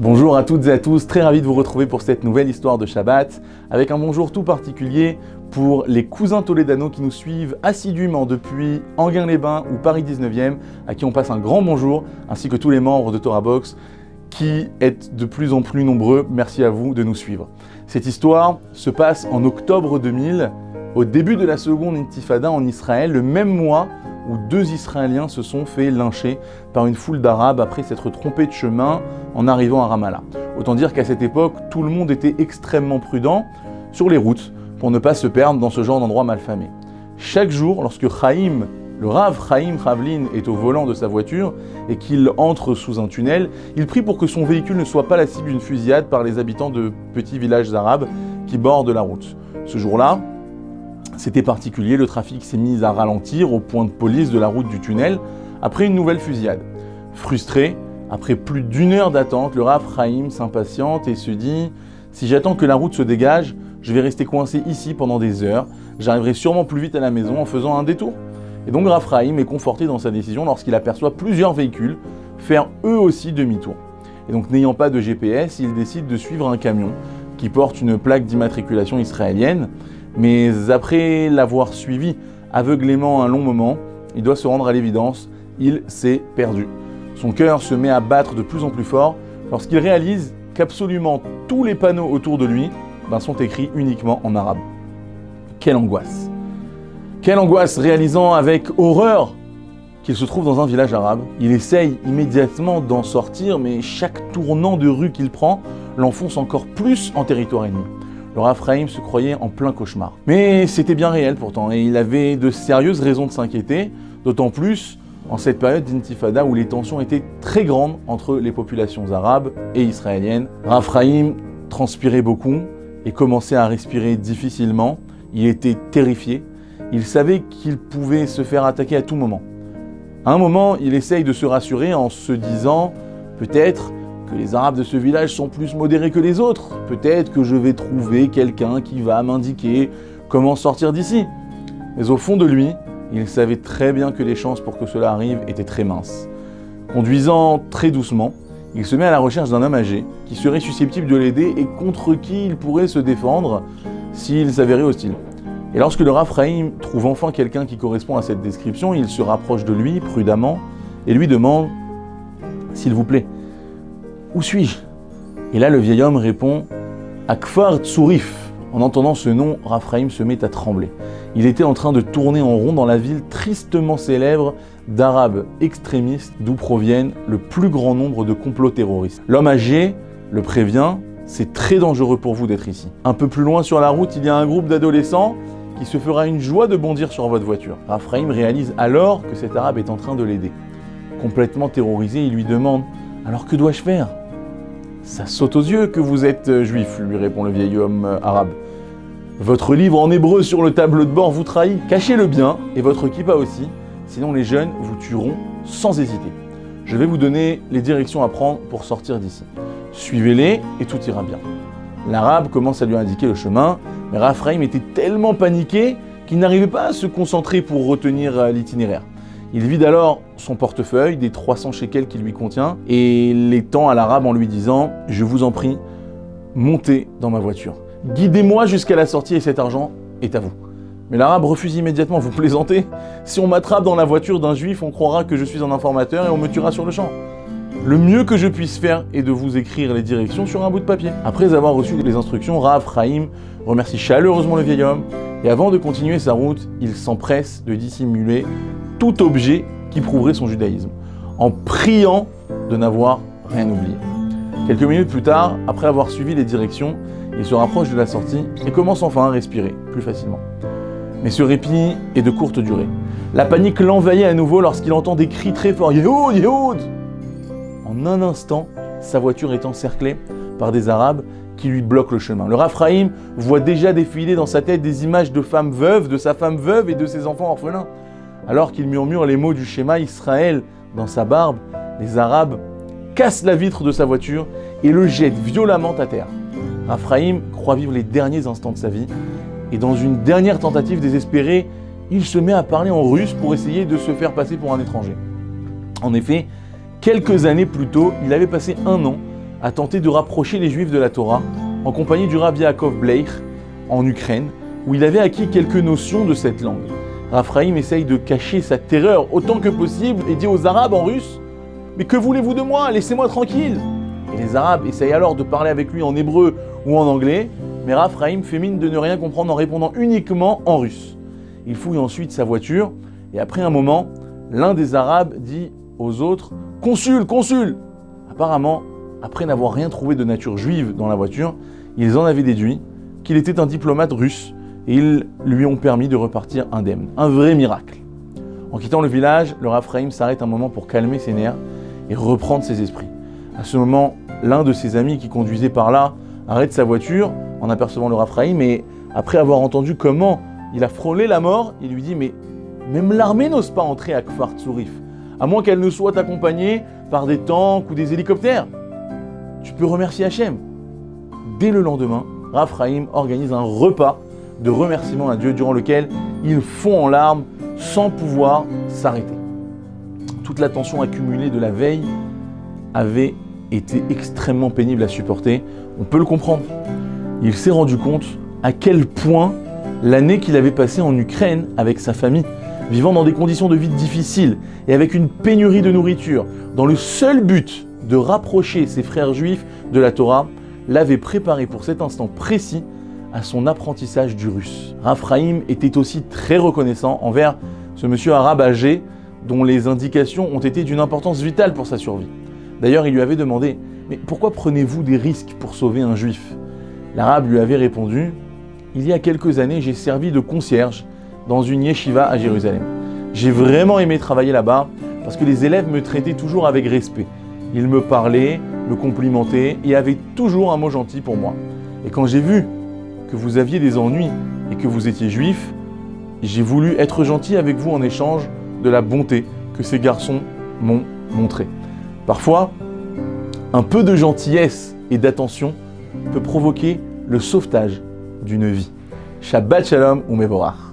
Bonjour à toutes et à tous, très ravi de vous retrouver pour cette nouvelle histoire de Shabbat, avec un bonjour tout particulier pour les cousins tolédanos qui nous suivent assidûment depuis Enghien-les-Bains ou Paris 19e, à qui on passe un grand bonjour, ainsi que tous les membres de Torah Box, qui êtes de plus en plus nombreux. Merci à vous de nous suivre. Cette histoire se passe en octobre 2000, au début de la seconde intifada en Israël, le même mois où 2 Israéliens se sont fait lyncher par une foule d'Arabes après s'être trompés de chemin en arrivant à Ramallah. Autant dire qu'à cette époque, tout le monde était extrêmement prudent sur les routes pour ne pas se perdre dans ce genre d'endroit malfamé. Chaque jour, lorsque le Rav Chaim Ravlin est au volant de sa voiture et qu'il entre sous un tunnel, il prie pour que son véhicule ne soit pas la cible d'une fusillade par les habitants de petits villages arabes qui bordent la route. Ce jour-là, c'était particulier, le trafic s'est mis à ralentir au point de police de la route du tunnel après une nouvelle fusillade. Frustré, après plus d'1 heure d'attente, le Rav Chaim s'impatiente et se dit « Si j'attends que la route se dégage, je vais rester coincé ici pendant des heures, j'arriverai sûrement plus vite à la maison en faisant un détour. » Et donc Rav Chaim est conforté dans sa décision lorsqu'il aperçoit plusieurs véhicules faire eux aussi demi-tour. Et donc n'ayant pas de GPS, il décide de suivre un camion qui porte une plaque d'immatriculation israélienne. Mais après l'avoir suivi aveuglément un long moment, il doit se rendre à l'évidence, il s'est perdu. Son cœur se met à battre de plus en plus fort lorsqu'il réalise qu'absolument tous les panneaux autour de lui sont écrits uniquement en arabe. Quelle angoisse! Quelle angoisse, réalisant avec horreur qu'il se trouve dans un village arabe. Il essaye immédiatement d'en sortir, mais chaque tournant de rue qu'il prend l'enfonce encore plus en territoire ennemi. Le Rav Chaim se croyait en plein cauchemar. Mais c'était bien réel pourtant, et il avait de sérieuses raisons de s'inquiéter, d'autant plus en cette période d'intifada où les tensions étaient très grandes entre les populations arabes et israéliennes. Rav Chaim transpirait beaucoup et commençait à respirer difficilement. Il était terrifié. Il savait qu'il pouvait se faire attaquer à tout moment. À un moment, il essaye de se rassurer en se disant « Peut-être que les Arabes de ce village sont plus modérés que les autres. Peut-être que je vais trouver quelqu'un qui va m'indiquer comment sortir d'ici. » Mais au fond de lui, il savait très bien que les chances pour que cela arrive étaient très minces. Conduisant très doucement, il se met à la recherche d'un homme âgé qui serait susceptible de l'aider et contre qui il pourrait se défendre s'il s'avérait hostile. Et lorsque le Rav Chaim trouve enfin quelqu'un qui correspond à cette description, il se rapproche de lui prudemment et lui demande « S'il vous plaît, où suis-je » Et là, le vieil homme répond « Akfar Tsourif ». En entendant ce nom, Rav Chaim se met à trembler. Il était en train de tourner en rond dans la ville tristement célèbre d'Arabes extrémistes d'où proviennent le plus grand nombre de complots terroristes. L'homme âgé le prévient « C'est très dangereux pour vous d'être ici. Un peu plus loin sur la route, il y a un groupe d'adolescents qui se fera une joie de bondir sur votre voiture. » Rav Chaim réalise alors que cet Arabe est en train de l'aider. Complètement terrorisé, il lui demande « Alors que dois-je faire ?»« Ça saute aux yeux que vous êtes juif, lui répond le vieil homme arabe. Votre livre en hébreu sur le tableau de bord vous trahit. Cachez-le bien, et votre kippa aussi, sinon les jeunes vous tueront sans hésiter. Je vais vous donner les directions à prendre pour sortir d'ici. Suivez-les et tout ira bien. » L'arabe commence à lui indiquer le chemin, mais Rav Chaim était tellement paniqué qu'il n'arrivait pas à se concentrer pour retenir l'itinéraire. Il vide alors son portefeuille des 300 shekels qu'il lui contient et les tend à l'arabe en lui disant « Je vous en prie, montez dans ma voiture. Guidez-moi jusqu'à la sortie et cet argent est à vous. » Mais l'arabe refuse immédiatement. « Vous plaisantez ? Si on m'attrape dans la voiture d'un juif, on croira que je suis un informateur et on me tuera sur le champ. Le mieux que je puisse faire est de vous écrire les directions sur un bout de papier. » Après avoir reçu les instructions, Rav Chaim remercie chaleureusement le vieil homme et avant de continuer sa route, il s'empresse de dissimuler tout objet qui prouverait son judaïsme, en priant de n'avoir rien oublié. Quelques minutes plus tard, après avoir suivi les directions, il se rapproche de la sortie et commence enfin à respirer plus facilement. Mais ce répit est de courte durée. La panique l'envahit à nouveau lorsqu'il entend des cris très forts « Yehoud, Yehoud !» En un instant, sa voiture est encerclée par des Arabes qui lui bloquent le chemin. Le Rav Chaim voit déjà défiler dans sa tête des images de femmes veuves, de sa femme veuve et de ses enfants orphelins. Alors qu'il murmure les mots du schéma Israël dans sa barbe, les Arabes cassent la vitre de sa voiture et le jettent violemment à terre. Rav Chaim croit vivre les derniers instants de sa vie et dans une dernière tentative désespérée, il se met à parler en russe pour essayer de se faire passer pour un étranger. En effet, quelques années plus tôt, il avait passé 1 an a tenté de rapprocher les Juifs de la Torah en compagnie du Rav Yaakov Bleich en Ukraine, où il avait acquis quelques notions de cette langue. Raphaïm essaye de cacher sa terreur autant que possible et dit aux Arabes en russe « Mais que voulez-vous de moi? Laissez-moi tranquille !» Et les Arabes essayent alors de parler avec lui en hébreu ou en anglais, mais Raphaïm fait mine de ne rien comprendre en répondant uniquement en russe. Il fouille ensuite sa voiture et après un moment, l'un des Arabes dit aux autres « Consul, consul !» Apparemment, après n'avoir rien trouvé de nature juive dans la voiture, ils en avaient déduit qu'il était un diplomate russe et ils lui ont permis de repartir indemne. Un vrai miracle. En quittant le village, le Raphaïm s'arrête un moment pour calmer ses nerfs et reprendre ses esprits. À ce moment, l'un de ses amis qui conduisait par là arrête sa voiture en apercevant le Raphaïm et après avoir entendu comment il a frôlé la mort, il lui dit « Mais même l'armée n'ose pas entrer à Kfar Tsourif, à moins qu'elle ne soit accompagnée par des tanks ou des hélicoptères. Tu peux remercier Hachem. » Dès le lendemain, Raphaïm organise un repas de remerciement à Dieu durant lequel il fond en larmes sans pouvoir s'arrêter. Toute la tension accumulée de la veille avait été extrêmement pénible à supporter. On peut le comprendre. Il s'est rendu compte à quel point l'année qu'il avait passée en Ukraine avec sa famille, vivant dans des conditions de vie difficiles et avec une pénurie de nourriture, dans le seul but de rapprocher ses frères juifs de la Torah, l'avait préparé pour cet instant précis à son apprentissage du russe. Raphaïm était aussi très reconnaissant envers ce monsieur arabe âgé dont les indications ont été d'une importance vitale pour sa survie. D'ailleurs, il lui avait demandé « Mais pourquoi prenez-vous des risques pour sauver un juif ?» L'arabe lui avait répondu « Il y a quelques années, j'ai servi de concierge dans une yeshiva à Jérusalem. J'ai vraiment aimé travailler là-bas parce que les élèves me traitaient toujours avec respect. Ils me parlaient, me complimentaient et avaient toujours un mot gentil pour moi. Et quand j'ai vu que vous aviez des ennuis et que vous étiez juif, j'ai voulu être gentil avec vous en échange de la bonté que ces garçons m'ont montrée. Parfois, un peu de gentillesse et d'attention peut provoquer le sauvetage d'une vie. Shabbat Shalom ou Mevorach.